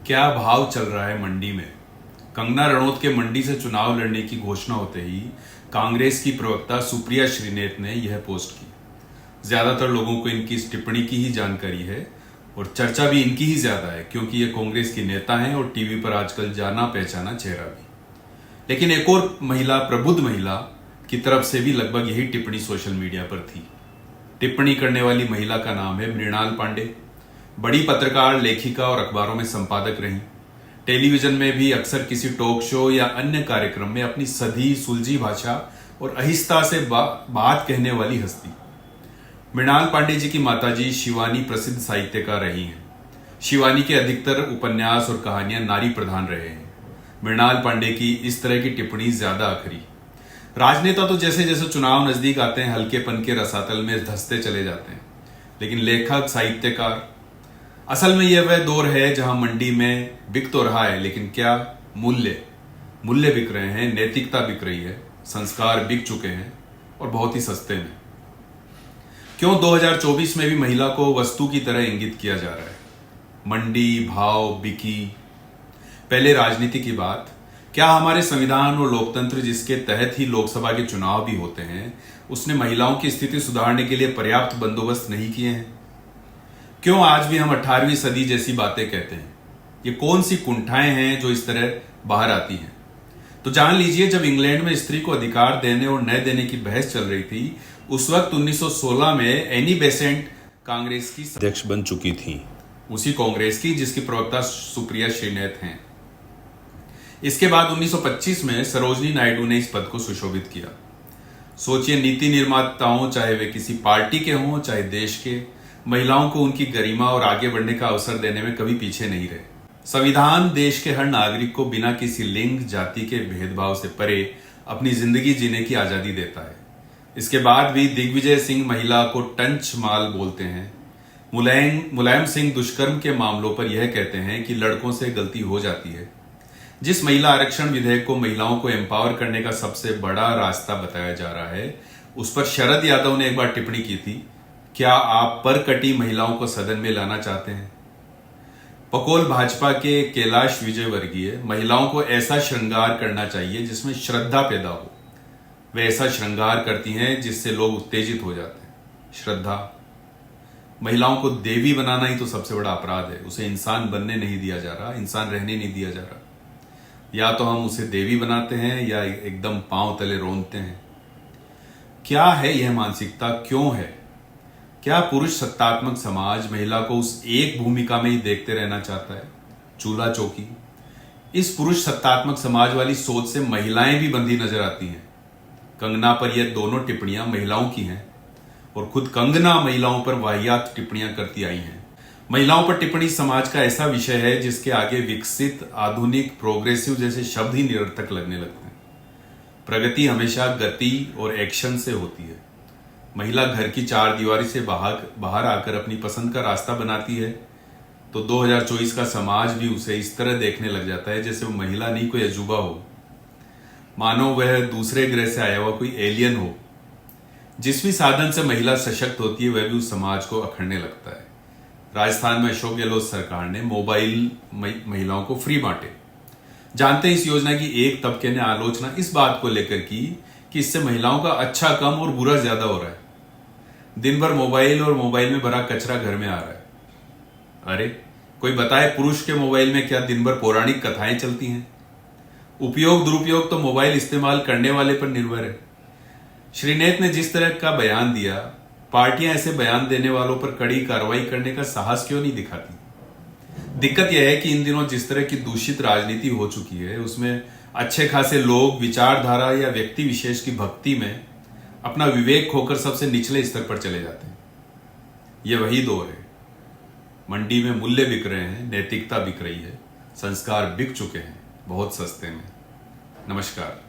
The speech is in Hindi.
क्या भाव चल रहा है मंडी में। कंगना रनौत के मंडी से चुनाव लड़ने की घोषणा होते ही कांग्रेस की प्रवक्ता सुप्रिया श्रीनेत ने यह पोस्ट की। ज्यादातर लोगों को इनकी इस टिप्पणी की ही जानकारी है और चर्चा भी इनकी ही ज्यादा है, क्योंकि ये कांग्रेस की नेता हैं और टीवी पर आजकल जाना पहचाना चेहरा भी। लेकिन एक और महिला, प्रबुद्ध महिला की तरफ से भी लगभग यही टिप्पणी सोशल मीडिया पर थी। टिप्पणी करने वाली महिला का नाम है मृणाल पांडे। बड़ी पत्रकार, लेखिका और अखबारों में संपादक रही। टेलीविजन में भी अक्सर किसी टॉक शो या अन्य कार्यक्रम में अपनी सधी सुलझी भाषा और अहिंसा से बात कहने वाली हस्ती। मृणाल पांडे जी की माताजी शिवानी प्रसिद्ध साहित्यकार रही हैं। शिवानी के अधिकतर उपन्यास और कहानियां नारी प्रधान रहे हैं। मृणाल पांडे की इस तरह की टिप्पणी ज्यादा आखिरी। राजनेता तो जैसे जैसे चुनाव नजदीक आते हैं हल्केपन के रसातल में धंसते चले जाते हैं, लेकिन लेखक, साहित्यकार, असल में यह वह दौर है जहां मंडी में बिक तो रहा है, लेकिन क्या मूल्य बिक रहे हैं, नैतिकता बिक रही है, संस्कार बिक चुके हैं और बहुत ही सस्ते में। क्यों 2024 में भी महिला को वस्तु की तरह इंगित किया जा रहा है। मंडी, भाव, बिकी। पहले राजनीति की बात। क्या हमारे संविधान और लोकतंत्र, जिसके तहत ही लोकसभा के चुनाव भी होते हैं, उसने महिलाओं की स्थिति सुधारने के लिए पर्याप्त बंदोबस्त नहीं किए हैं? क्यों आज भी हम 18वीं सदी जैसी बातें कहते हैं? ये कौन सी कुंठाएं हैं जो इस तरह बाहर आती हैं? तो जान लीजिए, जब इंग्लैंड में स्त्री को अधिकार देने और न देने की बहस चल रही थी, उस वक्त 1916 में एनी बेसेंट कांग्रेस की अध्यक्ष बन चुकी थी, उसी कांग्रेस की जिसकी प्रवक्ता सुप्रिया श्रीनेत हैं। इसके बाद 1925 में सरोजनी नायडू ने इस पद को सुशोभित किया। सोचिए, नीति निर्माताओं, चाहे वे किसी पार्टी के हों चाहे देश के, महिलाओं को उनकी गरिमा और आगे बढ़ने का अवसर देने में कभी पीछे नहीं रहे। संविधान देश के हर नागरिक को बिना किसी लिंग, जाति के भेदभाव से परे अपनी जिंदगी जीने की आजादी देता है। इसके बाद भी दिग्विजय सिंह महिला को टंच माल बोलते हैं। मुलायम सिंह दुष्कर्म के मामलों पर यह कहते हैं कि लड़कों से गलती हो जाती है। जिस महिला आरक्षण विधेयक को महिलाओं को एम्पावर करने का सबसे बड़ा रास्ता बताया जा रहा है, उस पर शरद यादव ने एक बार टिप्पणी की थी, क्या आप परकटी महिलाओं को सदन में लाना चाहते हैं? पकोल भाजपा के कैलाश विजयवर्गीय, महिलाओं को ऐसा श्रृंगार करना चाहिए जिसमें श्रद्धा पैदा हो। वे ऐसा श्रृंगार करती हैं जिससे लोग उत्तेजित हो जाते हैं। श्रद्धा। महिलाओं को देवी बनाना ही तो सबसे बड़ा अपराध है। उसे इंसान बनने नहीं दिया जा रहा, इंसान रहने नहीं दिया जा रहा। या तो हम उसे देवी बनाते हैं या एकदम पांव तले रोंदते हैं। क्या है यह मानसिकता? क्यों है? क्या पुरुष सत्तात्मक समाज महिला को उस एक भूमिका में ही देखते रहना चाहता है, चूल्हा चौकी? इस पुरुष सत्तात्मक समाज वाली सोच से महिलाएं भी बंधी नजर आती हैं। कंगना पर यह दोनों टिप्पणियां महिलाओं की हैं और खुद कंगना महिलाओं पर वाहियात टिप्पणियां करती आई हैं। महिलाओं पर टिप्पणी समाज का ऐसा विषय है जिसके आगे विकसित, आधुनिक, प्रोग्रेसिव जैसे शब्द ही निरर्थक लगने लगते हैं। प्रगति हमेशा गति और एक्शन से होती है। महिला घर की चार दीवारी से बाहर आकर अपनी पसंद का रास्ता बनाती है तो 2024 का समाज भी उसे इस तरह देखने लग जाता है जैसे वो महिला नहीं, कोई अजूबा हो, मानो वह दूसरे ग्रह से आया हुआ कोई एलियन हो। जिस भी साधन से महिला सशक्त होती है वह भी उस समाज को अखड़ने लगता है। राजस्थान में अशोक गहलोत सरकार ने मोबाइल महिलाओं को फ्री बांटे। जानते हैं, इस योजना की एक तबके ने आलोचना इस बात को लेकर की कि इससे महिलाओं का अच्छा कम और बुरा ज्यादा हो रहा है। दिन भर मोबाइल और मोबाइल में भरा कचरा घर में आ रहा है। अरे कोई बताए, पुरुष के मोबाइल में क्या दिन भर पौराणिक कथाएं चलती हैं? उपयोग दुरुपयोग तो मोबाइल इस्तेमाल करने वाले पर निर्भर है। श्रीनेत ने जिस तरह का बयान दिया, पार्टियां ऐसे बयान देने वालों पर कड़ी कार्रवाई करने का साहस क्यों नहीं दिखाती? दिक्कत यह है कि इन दिनों जिस तरह की दूषित राजनीति हो चुकी है, उसमें अच्छे खासे लोग विचारधारा या व्यक्ति विशेष की भक्ति में अपना विवेक खोकर सबसे निचले स्तर पर चले जाते हैं। यह वही दौर है। मंडी में मूल्य बिक रहे हैं, नैतिकता बिक रही है, संस्कार बिक चुके हैं बहुत सस्ते में। नमस्कार।